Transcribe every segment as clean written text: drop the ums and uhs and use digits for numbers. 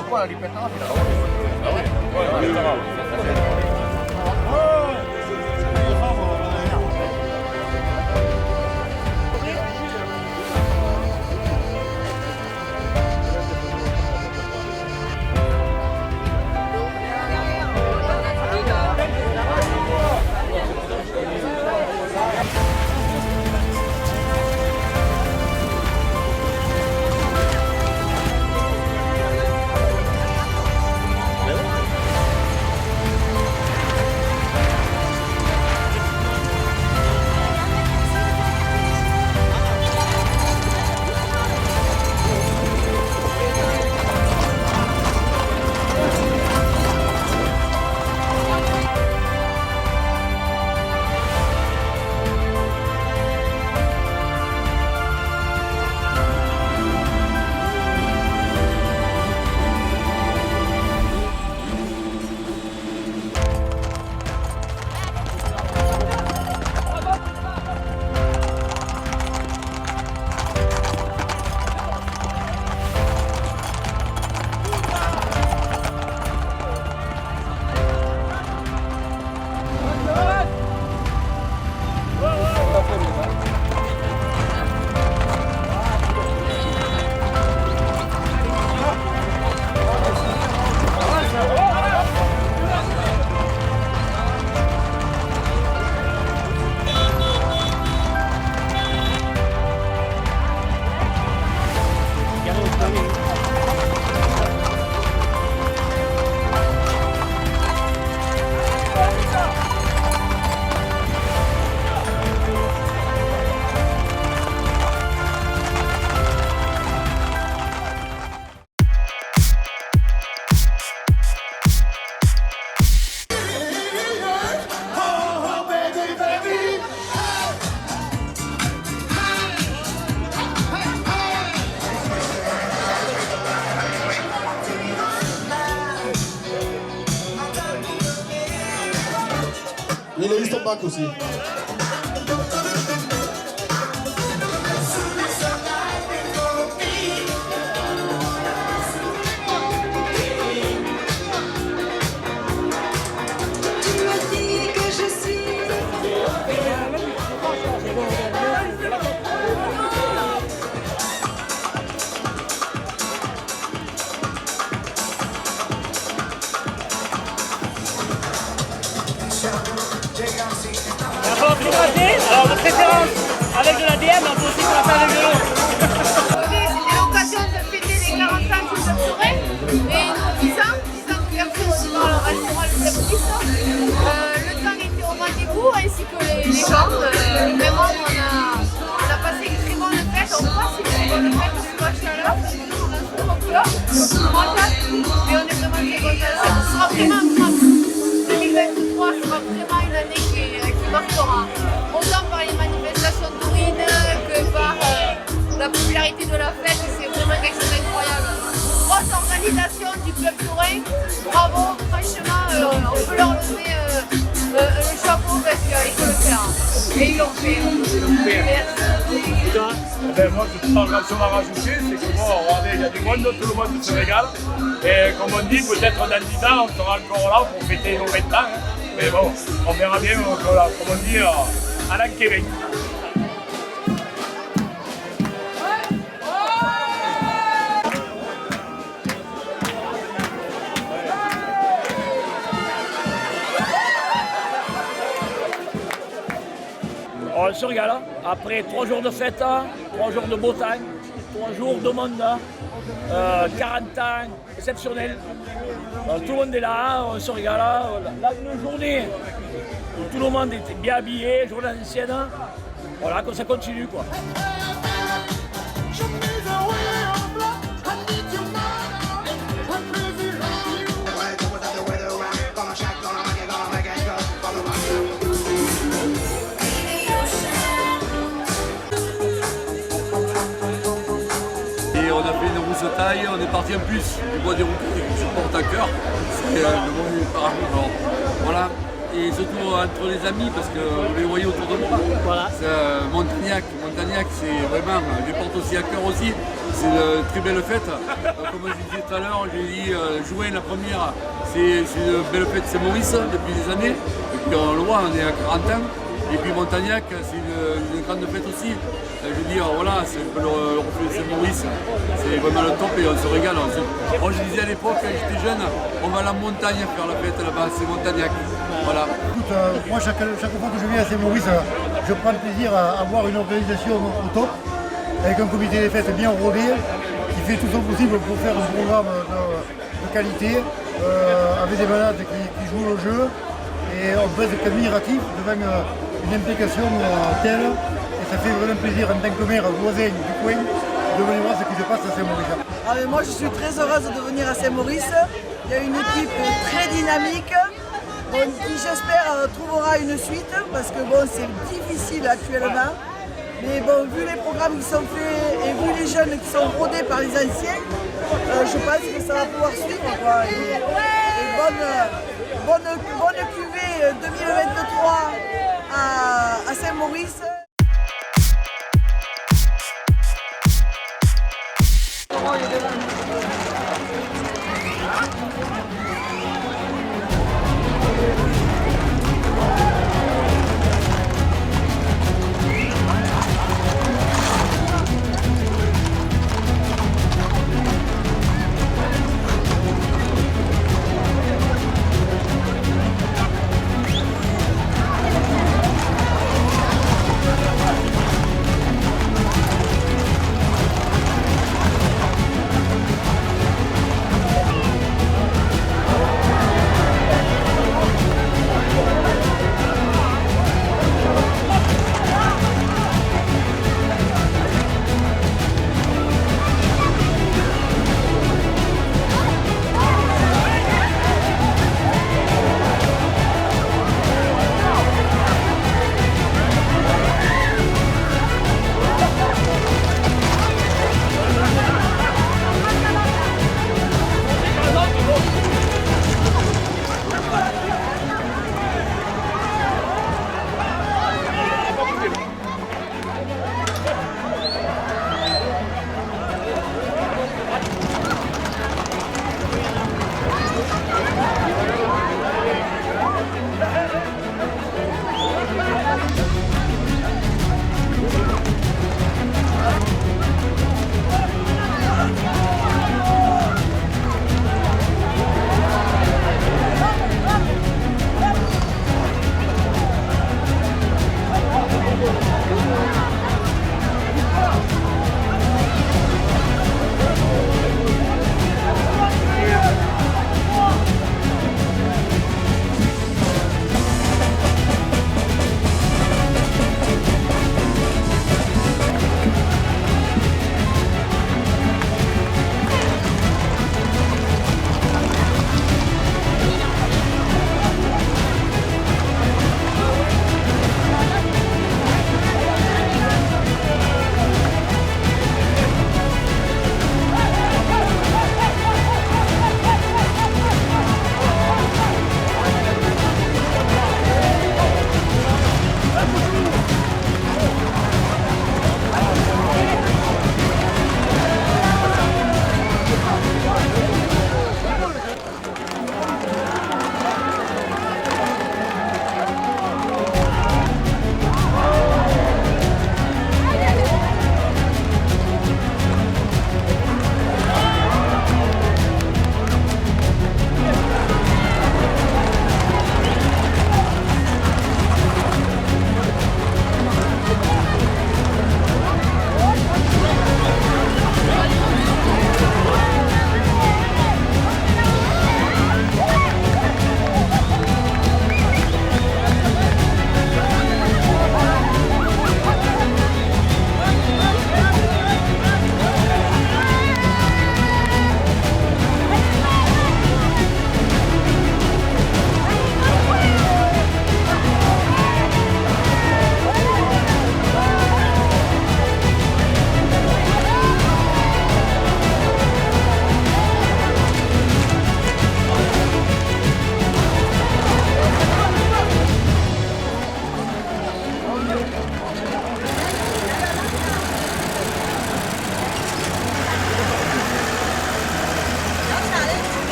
dopo la ripetono fino alla Il a eu son bac aussi. Alors de préférence avec de la DM, on peut aussi qu'on appelle avec de l'eau. C'était l'occasion de fêter les 40 ans de Forêt et nos 10 ans d'ouverture devant le restaurant Le Templis. Le temps était au rendez-vous ainsi que les gens. Vraiment, on a passé une très bonne fête, on passe une très bonne fête sous la chaleur, on a tout mon cœur, mais on est vraiment très contents. Ça sera vraiment 2023 sera vraiment une année qui marquera. Autant par les manifestations taurines que par la popularité de la fête, c'est vraiment quelque chose d'incroyable. Grosse organisation du club taurin, bravo, franchement, on peut leur lever le chapeau parce qu'il faut le faire. Et ils l'ont fait. Et toi? Moi, je n'ai pas grand-chose à rajouter, c'est que bon, regardez, il y a du monde, tout le monde se régale. Et comme on dit, peut-être dans 10 ans, on sera encore là pour fêter nos 20 ans. Hein. Mais bon, on verra bien, comme on dit, à l'an qui vient. On se régale. Après 3 jours de fête, 3 jours de beau temps, 3 jours de monde, 40 ans, exceptionnel. Tout le monde est là, on se régale. Une journée où tout le monde était bien habillé, journée ancienne. Voilà, que ça continue quoi. Et on a fait une rousse taille, on est parti en plus du bois des routes qui supporte à cœur. C'est le mot du parcours. Alors voilà, et surtout entre les amis parce que vous les voyez autour de moi. Voilà. Montagnac, c'est vraiment, je porte aussi à cœur aussi, c'est une très belle fête. Comme je disais tout à l'heure, j'ai dit juin la première, c'est une belle fête Saint-Maurice depuis des années, et puis on le voit, on est à 40 ans. Et puis Montagnac, c'est une grande fête aussi. Je veux dire, voilà, c'est un peu le reflet de Saint-Maurice. C'est vraiment le top et on se régale. Moi, je disais à l'époque, quand j'étais jeune, on va à la montagne faire la fête là-bas, c'est Montagnac. Voilà. Écoute, moi, chaque fois que je viens à Saint-Maurice, je prends plaisir à avoir une organisation au top, avec un comité des fêtes bien rodé, qui fait tout son possible pour faire un programme de qualité, avec des malades qui jouent au jeu. Et on peut être admiratif devant une implication telle, et ça fait vraiment plaisir en tant que maire voisin du coin de venir voir ce qui se passe à Saint-Maurice. Ah, mais moi je suis très heureuse de venir à Saint-Maurice. Il y a une équipe très dynamique qui j'espère trouvera une suite parce que bon, c'est difficile actuellement. Mais bon, vu les programmes qui sont faits et vu les jeunes qui sont rodés par les anciens, je pense que ça va pouvoir suivre, quoi. Bonne cuvée 2023 à Saint-Maurice.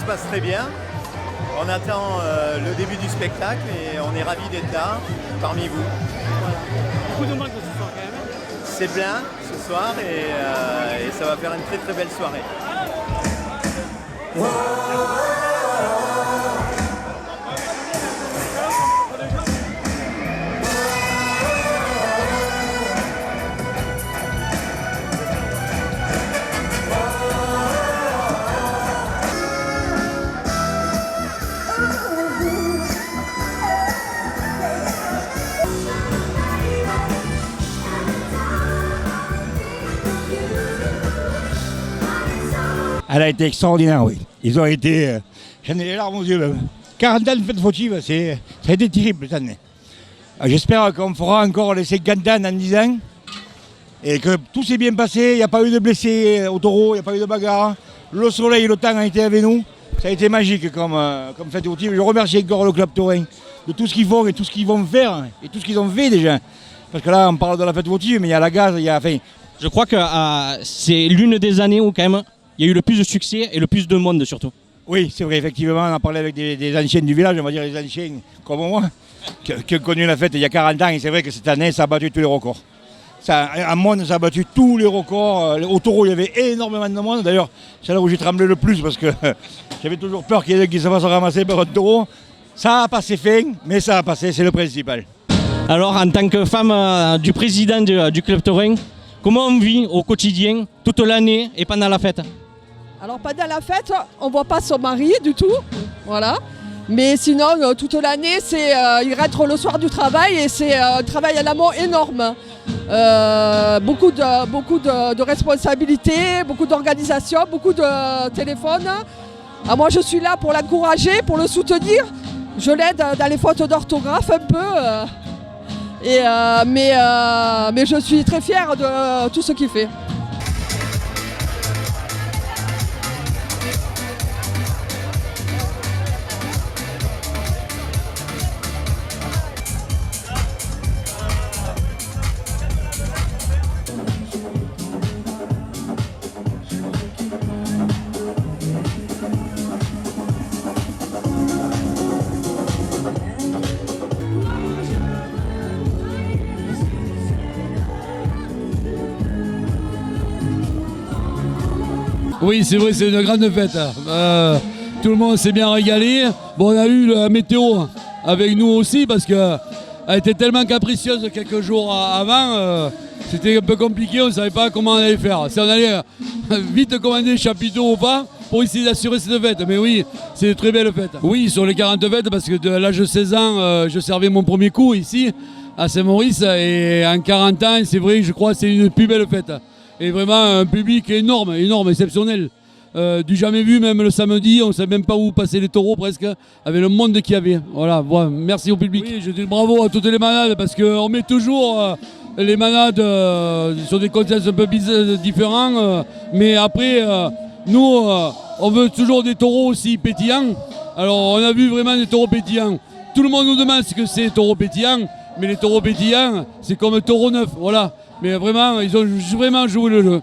passe très bien. On attend le début du spectacle et on est ravis d'être là, parmi vous. Beaucoup de monde ce soir quand même. C'est plein ce soir et ça va faire une très très belle soirée. Elle a été extraordinaire, oui. Ils ont été... j'en ai les larmes aux yeux même. 40 ans de fête fautive, ça a été terrible cette année. J'espère qu'on fera encore les 50 ans dans 10 ans. Et que tout s'est bien passé, il n'y a pas eu de blessés au taureau, il n'y a pas eu de bagarre. Le soleil et le temps ont été avec nous. Ça a été magique comme fête fautive. Je remercie encore le club taurin de tout ce qu'ils font et tout ce qu'ils vont faire. Et tout ce qu'ils ont fait déjà. Parce que là, on parle de la fête fautive, mais il y a la gaz, il y a... Enfin, Je crois que c'est l'une des années où quand même il y a eu le plus de succès et le plus de monde surtout. oui, c'est vrai, effectivement, on a parlé avec des anciens du village, on va dire les anciens comme moi, qui ont connu la fête il y a 40 ans, et c'est vrai que cette année, ça a battu tous les records. En monde, ça a battu tous les records. Au taureau, il y avait énormément de monde. D'ailleurs, c'est là où j'ai tremblé le plus, parce que j'avais toujours peur qu'il y ait des qui se fassent ramasser par un taureau. Ça a passé fin, mais ça a passé, c'est le principal. Alors, en tant que femme du président du club taurin, comment on vit au quotidien, toute l'année et pendant la fête? Alors pendant la fête, on ne voit pas son mari du tout, voilà. Mais sinon, toute l'année, il rentre le soir du travail et c'est un travail à l'amont énorme. Beaucoup de responsabilités, beaucoup d'organisation, beaucoup de téléphones. Moi, je suis là pour l'encourager, pour le soutenir. Je l'aide dans les fautes d'orthographe un peu. Mais je suis très fière de tout ce qu'il fait. Oui, c'est vrai, c'est une grande fête. Tout le monde s'est bien régalé. Bon, on a eu la météo avec nous aussi parce qu'elle était tellement capricieuse quelques jours avant. C'était un peu compliqué, on ne savait pas comment on allait faire. Si on allait vite commander des chapiteaux ou pas pour essayer d'assurer cette fête. Mais oui, c'est une très belle fête. Oui, sur les 40 fêtes, parce que de l'âge de 16 ans, je servais mon premier coup ici à Saint-Maurice. Et en 40 ans, c'est vrai, je crois que c'est une plus belle fête. Et vraiment un public énorme, exceptionnel. Du jamais vu, même le samedi, on ne savait même pas où passer les taureaux presque, avec le monde qu'il y avait. Voilà, merci au public. Oui, je dis bravo à toutes les manades parce qu'on met toujours les manades sur des contextes un peu différents. Mais après, nous, on veut toujours des taureaux aussi pétillants. Alors on a vu vraiment des taureaux pétillants. Tout le monde nous demande ce que c'est taureaux pétillants, mais les taureaux pétillants, c'est comme un taureau neuf, voilà. Mais vraiment, ils ont vraiment joué le jeu.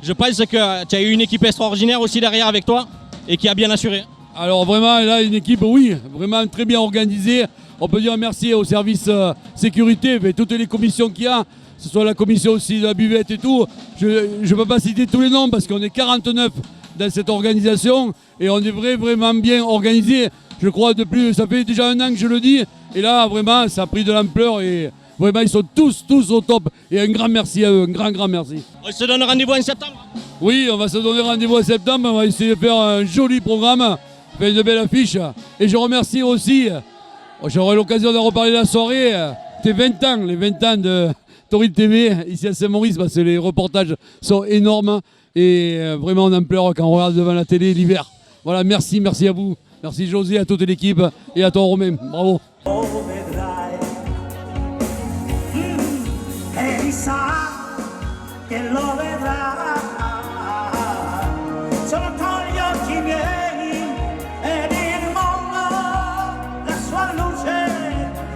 Je pense que tu as eu une équipe extraordinaire aussi derrière avec toi et qui a bien assuré. Alors vraiment, là, une équipe, oui, vraiment très bien organisée. On peut dire merci au service sécurité, mais toutes les commissions qu'il y a, que ce soit la commission aussi de la buvette et tout. Je ne peux pas citer tous les noms parce qu'on est 49 dans cette organisation et on est vraiment bien organisé. Je crois depuis, ça fait déjà un an que je le dis. Et là, vraiment, ça a pris de l'ampleur et... Vraiment, ils sont tous au top. Et un grand merci à eux, un grand merci. On se donne rendez-vous en septembre? Oui, on va se donner rendez-vous en septembre. On va essayer de faire un joli programme, faire une belle affiche. Et je remercie aussi, j'aurai l'occasion de reparler de la soirée, les 20 ans de Taurine TV, ici à Saint-Maurice, parce que les reportages sont énormes. Et vraiment, on en pleure quand on regarde devant la télé l'hiver. Voilà, merci à vous. Merci José, à toute l'équipe et à toi Romain. Bravo. Che lo vedrà, sono gli occhi miei ed il mondo la sua luce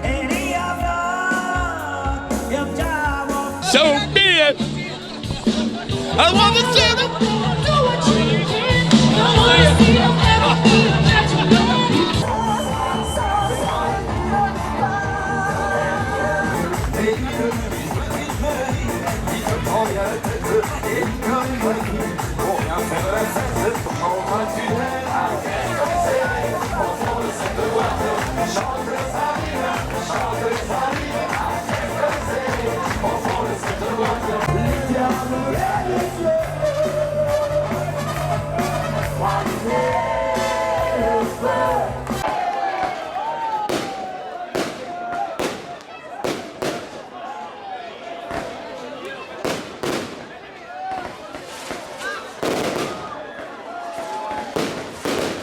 e riavrà, piangiamo. So be it! I want to see them! Thank you.